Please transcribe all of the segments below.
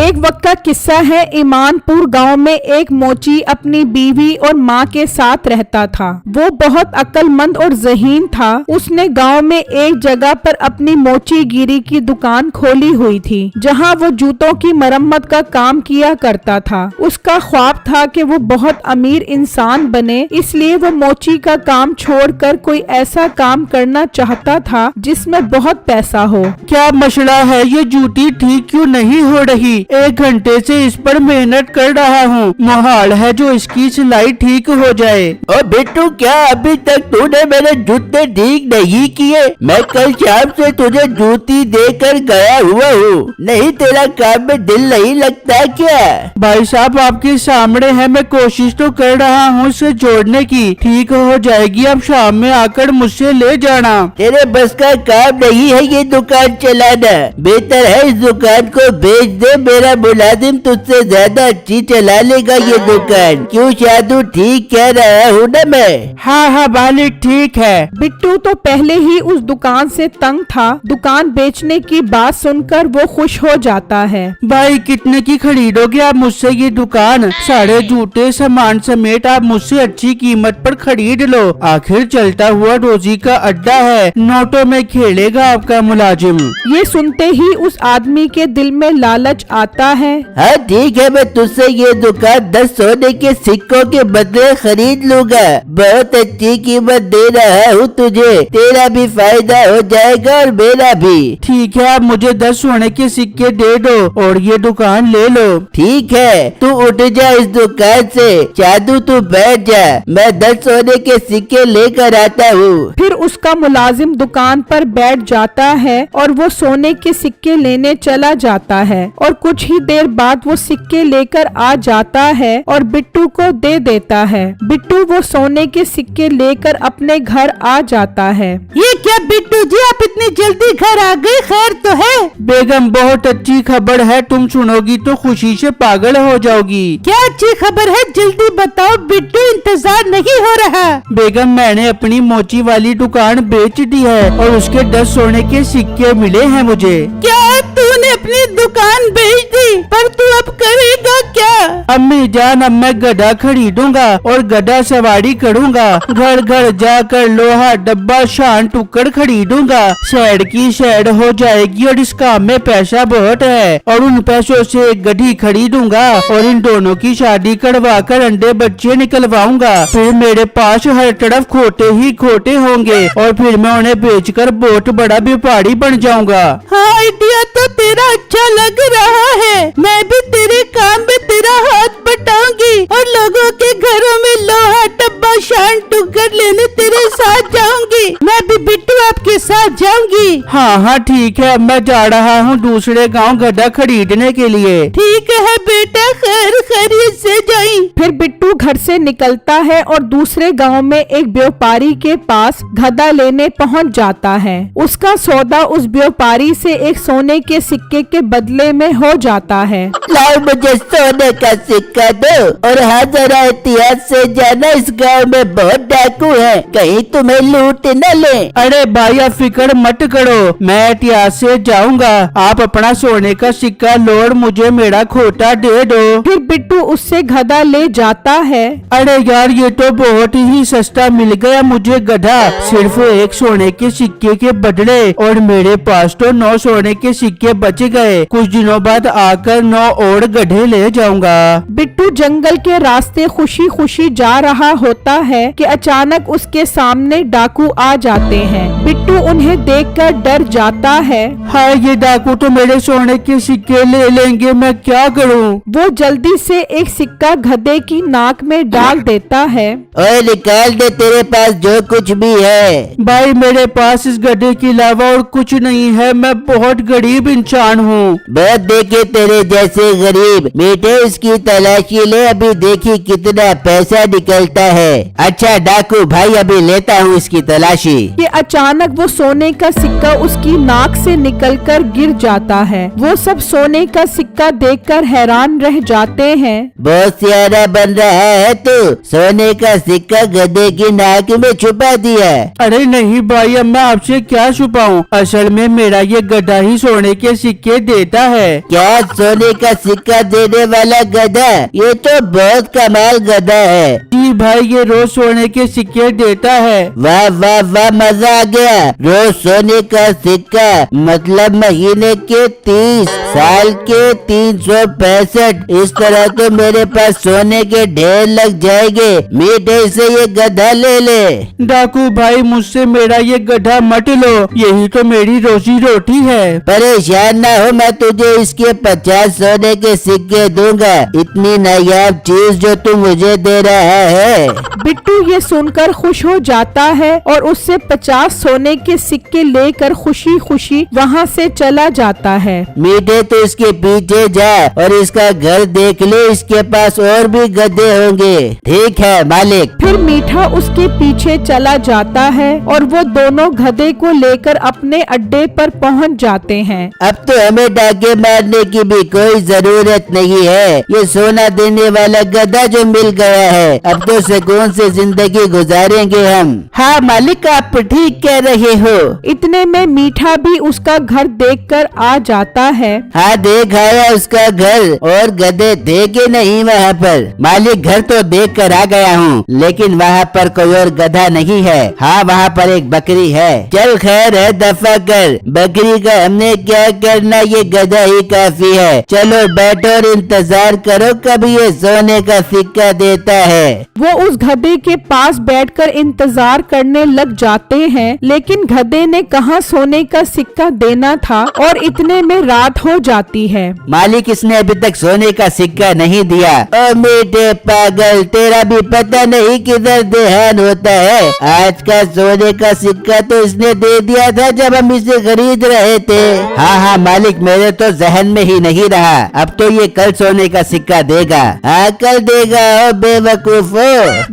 एक वक्त का किस्सा है। ईमानपुर गांव में एक मोची अपनी बीवी और माँ के साथ रहता था। वो बहुत अक्लमंद और ज़हीन था। उसने गांव में एक जगह पर अपनी मोची गिरी की दुकान खोली हुई थी, जहां वो जूतों की मरम्मत का काम किया करता था। उसका ख्वाब था कि वो बहुत अमीर इंसान बने, इसलिए वो मोची का काम छोड़कर कोई ऐसा काम करना चाहता था जिसमें बहुत पैसा हो। क्या मसला है? ये जूती ठीक क्यों नहीं हो रही? 1 घंटे से इस पर मेहनत कर रहा हूँ। मुहाल है जो इसकी सिलाई ठीक हो जाए। और बिट्टू, क्या अभी तक तूने मेरे जूते ठीक नहीं किए? मैं कल शाम से तुझे जूती देकर गया हुआ हूँ। नहीं, तेरा काम में दिल नहीं लगता क्या? भाई साहब, आपके सामने है, मैं कोशिश तो कर रहा हूँ इसे जोड़ने की। ठीक हो जाएगी, अब शाम में आकर मुझसे ले जाना। तेरे बस का काम नहीं है ये दुकान चलाना। बेहतर है इस दुकान को बेच दे। मेरा मुलाजिम तुझसे ज्यादा अच्छी चला लेगा ये दुकान। क्यों शादू, ठीक कह रहा हूँ ना मैं? हाँ मालिक, ठीक है। बिट्टू तो पहले ही उस दुकान से तंग था। दुकान बेचने की बात सुनकर वो खुश हो जाता है। भाई, कितने की खरीदोगे आप मुझसे ये दुकान? सारे जूते सामान समेत आप मुझसे अच्छी कीमत पर खरीद लो। आखिर चलता हुआ रोजी का अड्डा है, नोटों में खेलेगा आपका मुलाजिम। ये सुनते ही उस आदमी के दिल में लालच आता है। हाँ ठीक है, मैं तुझसे ये दुकान 10 सोने के सिक्कों के बदले खरीद लूंगा। बहुत अच्छी कीमत दे रहा हूँ तुझे। तेरा भी फायदा हो जाएगा और मेरा भी। ठीक है, आप मुझे 10 सोने के सिक्के दे दो और ये दुकान ले लो। ठीक है, तू उठ जा इस दुकान से। जादू, तू बैठ जा, मैं 10 सोने के सिक्के लेकर आता हूँ। फिर उसका मुलाजिम दुकान पर बैठ जाता है और वो सोने के सिक्के लेने चला जाता है। और कुछ ही देर बाद वो सिक्के लेकर आ जाता है और बिट्टू को दे देता है। बिट्टू वो सोने के सिक्के लेकर अपने घर आ जाता है। ये क्या बिट्टू जी, आप इतनी जल्दी घर आ गए? खैर तो है? बेगम, बहुत अच्छी खबर है, तुम सुनोगी तो खुशी से पागल हो जाओगी। क्या अच्छी खबर है? जल्दी बताओ बिट्टू, इंतजार नहीं हो रहा। बेगम, मैंने अपनी मोची वाली दुकान बेच दी है और उसके 10 सोने के सिक्के मिले हैं मुझे। क्या तूने अपनी दुकान बेच दी? पर तू अब करेगा क्या? अम्मी जान, अब मैं गधा खरीदूंगा और गधा सवारी करूंगा। घर घर जाकर लोहा डब्बा शान टुकड़ खरीदूंगा। शेड की शेड हो जाएगी और इस काम में पैसा बहुत है। और उन पैसों से एक गधी खरीदूंगा और इन दोनों की शादी करवा कर अंडे बच्चे निकलवाऊंगा। फिर मेरे पास हर तरफ खोटे ही खोटे होंगे और फिर मैं उन्हें बेचकर बहुत बड़ा व्यापारी बन जाऊंगा। हाँ, आइडिया तो तेरा अच्छा लग रहा है। मैं भी तेरे काम में तेरा हाथ बटाऊंगी और लोगों के घरों में लोहा डब्बा शान टुकड़ लेने तेरे साथ जाऊंगी। मैं भी बिट्टू आपके साथ जाऊंगी। हाँ ठीक है, मैं जा रहा हूँ दूसरे गांव गधा खरीदने के लिए। ठीक है बेटा, खैर खैरियत से जाई। फिर बिट्टू घर से निकलता है और दूसरे गांव में एक व्यापारी के पास गधा लेने पहुंच जाता है। उसका सौदा उस व्यापारी से एक सोने के सिक्के के बदले में हो जाता है। लाओ मुझे सोने का सिक्का दो और हाँ, जरा एहतियात से जाना, इस गांव में बहुत डाकू है, कहीं तुम्हें लूट न ले। अरे भाई, आप फिक्र मत करो, मैं एहतियात से जाऊंगा। आप अपना सोने का सिक्का लोड मुझे मेरा खोटा दे दो। फिर बिट्टू उससे गधा ले जाता है। अरे यार, ये तो बहुत ही सस्ता मिल गया मुझे गधा, सिर्फ 1 सोने के सिक्के के बदले। और मेरे पास तो 9 सोने के सिक्के बच गए। कुछ दिनों बाद आकर 9 और गधे ले जाऊंगा। बिट्टू जंगल के रास्ते खुशी खुशी जा रहा होता है कि अचानक उसके सामने डाकू आ जाते हैं। बिट्टू उन्हें देखकर डर जाता है। हाय, ये डाकू तो मेरे सोने के सिक्के ले लेंगे, मैं क्या करूं? वो जल्दी से एक सिक्का गधे की नाक में डाल देता है। ओए, निकाल दे तेरे पास जो कुछ भी है। भाई, मेरे पास इस गधे के अलावा और कुछ नहीं है, मैं बहुत गरीब इंसान हूँ। बहुत देखे तेरे जैसे गरीब। बेटे, इसकी तलाशी ले, अभी देखी कितना पैसा निकलता है। अच्छा डाकू भाई, अभी लेता हूँ इसकी तलाशी। कि अचानक वो सोने का सिक्का उसकी नाक से निकलकर गिर जाता है। वो सब सोने का सिक्का देखकर हैरान रह जाते हैं। बहुत सियारा बन रहा है तू, सोने का सिक्का गधे की नाक में छुपा दिया। अरे नहीं भाई, अब मैं आपसे क्या छुपाऊं, असल में मेरा ये गधा ही सोने के सिक्के देता है। क्या सोने का सिक्का देने वाला गधा? ये तो बहुत कमाल गधा है। जी भाई, ये रोज सोने के सिक्के देता है। वाह वाह वाह, मजा आ गया। रोज सोने का सिक्का मतलब महीने के 30, साल के 365। इस तरह तो मेरे पास सोने के ढेर लग जाएंगे। मीठे से ये गधा ले ले। डाकू भाई, मुझसे मेरा ये गधा मत लो, यही तो मेरी रोजी रोटी है। परेशान ना हो, मैं तुझे इसके 50 सोने के सिक्के दूंगा। इतनी नायाब चीज जो तू मुझे दे रहा है। बिट्टू ये सुनकर खुश हो जाता है और उससे 50 सोने के सिक्के लेकर खुशी खुशी वहाँ से चला जाता है। मीठे तो इसके पीछे जा और इसका घर देख ले, इसके पास और भी गधे होंगे। ठीक है मालिक। फिर मीठा उसके पीछे चला जाता है और वो दोनों गधे को लेकर अपने अड्डे पर पहुंच जाते हैं। अब तो हमें डाके मारने की भी कोई जरूरत नहीं है। ये सोना देने वाला गधा जो मिल गया है, अब तो सुकून से जिंदगी गुजारेंगे हम। हाँ मालिक, आप ठीक कह रहे हो। इतने में मीठा भी उसका घर देखकर आ जाता है। हाँ देख आया उसका घर, और गधे थे कि नहीं वहाँ पर? मालिक घर तो देख कर आ गया हूँ, लेकिन वहाँ पर कोई और गधा नहीं है। हाँ वहाँ पर एक बकरी है। चल खैर है, दफा कर। बकरी का हमने क्या करना, ये गधा ही काफी है। चलो बैठो और इंतजार करो कब ये सोने का सिक्का देता है। वो उस गधे के पास बैठकर इंतजार करने लग जाते हैं, लेकिन गधे ने कहाँ सोने का सिक्का देना था और इतने में रात हो जाती है। मालिक इसने अभी तक सोने का सिक्का नहीं दिया। ओ मीठे पागल, तेरा भी पता नहीं किधर ध्यान होता है। आज का सोने का सिक्का तो इसने दे दिया था जब हम इसे खरीद रहे थे। हाँ हाँ मालिक, मेरे तो जहन में ही नहीं रहा। अब तो ये कल सोने का सिक्का देगा। हाँ कल देगा, ओ बेवकूफो।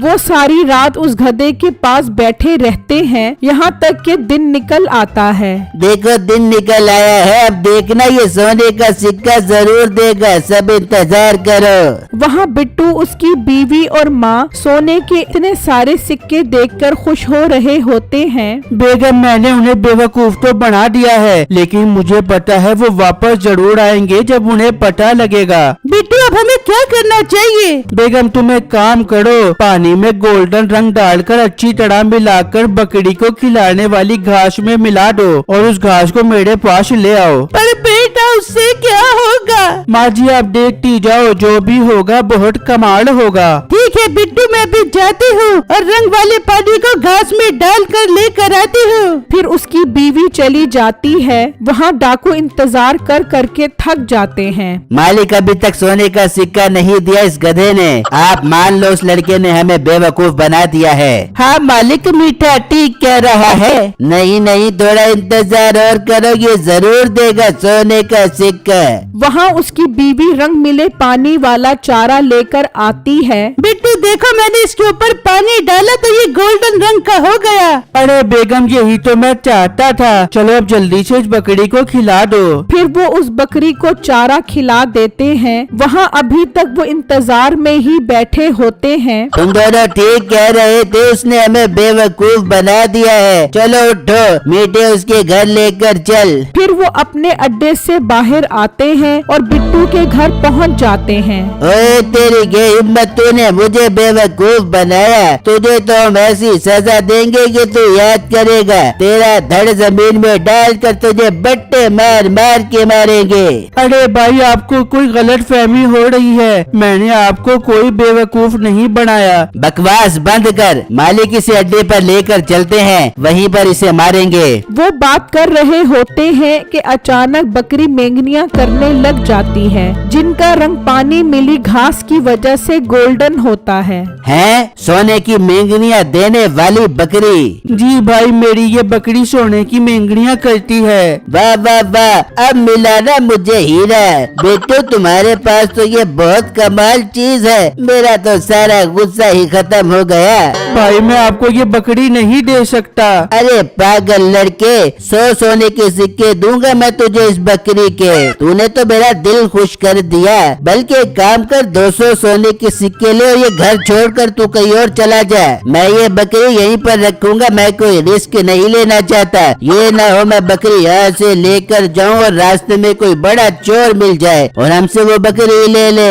वो सारी रात उस गधे के पास बैठे रहते हैं, यहाँ तक कि दिन निकल आता है। देखो दिन निकल आया है, अब देखना ये सोने का सिक्का जरूर देगा। सब इंतजार करो। वहाँ बिट्टू, उसकी बीवी और माँ सोने के इतने सारे सिक्के देखकर खुश हो रहे होते हैं। बेगम, मैंने उन्हें बेवकूफ तो बना दिया है, लेकिन मुझे पता है वो वापस जरूर आएंगे जब उन्हें पता लगेगा। बिट्टू अब हमें क्या करना चाहिए? बेगम तुम एक काम करो, पानी में गोल्डन रंग डालकर अच्छी तरह मिलाकर बकरी को खिलाने वाली घास में मिला दो और उस घास को मेरे पास ले आओ। पर बेटा उससे क्या होगा? माँ जी आप देखती जाओ, जो भी होगा बहुत कमाल होगा। ठीक है बिट्टू, मैं भी जाती हूँ और रंग वाले पानी को घास में डालकर लेकर आती हूँ। फिर उसकी बीवी चली जाती है। वहाँ डाकू इंतजार कर करके थक जाते हैं। मालिक अभी तक सोने का सिक्का नहीं दिया इस गधे ने। आप मान लो उस लड़के ने हमें बेवकूफ बना दिया है। हाँ मालिक, मीठा ठीक कह रहा है। नहीं नहीं, थोड़ा इंतजार और करो, ये जरूर देगा सोने का सिक्का। वहाँ उसकी बीवी रंग मिले पानी वाला चारा लेकर आती है। बिट्टू देखो, मैंने इसके ऊपर पानी डाला तो ये गोल्डन रंग का हो गया। अरे बेगम, यही तो मैं चाहता था। चलो अब जल्दी से इस बकरी को खिला दो। फिर वो उस बकरी को चारा खिला देते हैं। वहाँ अभी तक वो इंतजार में ही बैठे होते हैं। तुम दोनों ठीक कह रहे थे, उसने हमें बेवकूफ बना दिया है। चलो उठो, मीठे उसके घर लेकर चल। फिर वो अपने अड्डे से बाहर आते हैं और बिट्टू के घर पहुँच जाते हैं। ओए तेरी ये हिम्मत, तूने मुझे बेवकूफ बनाया। तुझे तो हम ऐसी सजा देंगे कि तू याद करेगा। तेरा धड़ जमीन में डालकर तुझे बट्टे मार मार के मारेंगे। अरे भाई, आपको कोई गलत फहमी हो रही है। मैंने आपको कोई बेवकूफ नहीं बनाया। बकवास बंद कर। मालिक इसे अड्डे पर लेकर चलते हैं, वहीं पर इसे मारेंगे। वो बात कर रहे होते हैं कि अचानक बकरी मेंगनियां करने लग जाती है, जिनका रंग पानी मिली घास की वजह से गोल्डन होता है। हैं? सोने की मेंगनियां देने वाली बकरी? जी भाई, मेरी ये बकरी सोने की मेंगनियां करती है। वाह वाह वाह, अब मिला ना मुझे हीरा। बेटो तुम्हारे पास तो ये बहुत कमाल चीज है। मेरा तो सारा गुस्सा ही खत्म हो गया। भाई मैं आपको ये बकरी नहीं दे सकता। अरे पागल लड़के, 100 सोने के सिक्के दूंगा मैं तुझे इस बकरी के। तूने तो मेरा दिल खुश कर दिया। बल्कि एक काम कर, 200 सोने के सिक्के ले और ये घर छोड़कर तू कहीं और चला जा। मैं ये बकरी यहीं पर रखूंगा, मैं कोई रिस्क नहीं लेना चाहता। ये ना हो मैं बकरी यहाँ से लेकर जाऊँ और रास्ते में कोई बड़ा चोर मिल जाए और हमसे वो बकरी ले ले।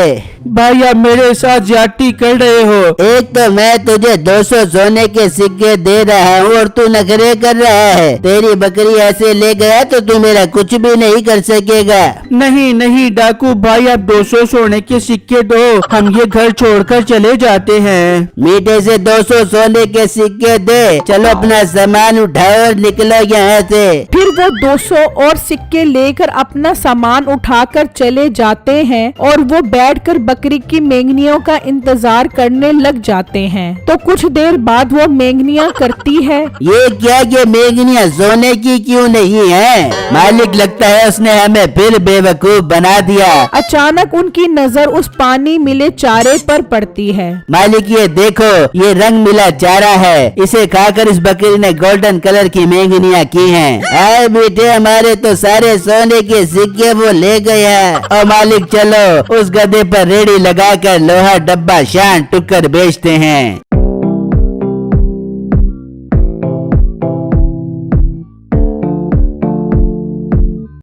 भाई आप मेरे साथ ज्यादती कर रहे हो। एक तो मैं तुझे 200 सोने के सिक्के दे रहा हूँ और तू नखरे कर रहा है। तेरी बकरी ऐसे ले गया तो तू मेरा कुछ भी नहीं कर सकेगा। नहीं नहीं डाकू भाई, आप 200 सोने के सिक्के दो, हम ये घर छोड़कर चले जाते हैं। मीठे से 200 सोने के सिक्के दे। चलो अपना सामान उठाओ और निकलो यहाँ से। फिर वो 200 और सिक्के लेकर अपना सामान उठाकर चले जाते हैं और वो बैठकर बकरी की मेंगनियों का इंतजार करने लग जाते हैं। तो कुछ देर बाद वो मेंगनियां करती है, ये क्या, ये मेंगनियां सोने की क्यों नहीं है? मालिक लगता है उसने हमें फिर बेवकूफ बना दिया। अचानक उनकी नजर उस पानी मिले चारे पर पड़ती है। मालिक ये देखो, ये रंग मिला चारा है, इसे खाकर इस बकरी ने गोल्डन कलर की मेंगनियां की हैं। आए बेटे, हमारे तो सारे सोने के सिक्के वो ले गया। और मालिक चलो उस गधे पर रेडी लगाकर लोहा डब्बा शान टुक्कर बेचते हैं।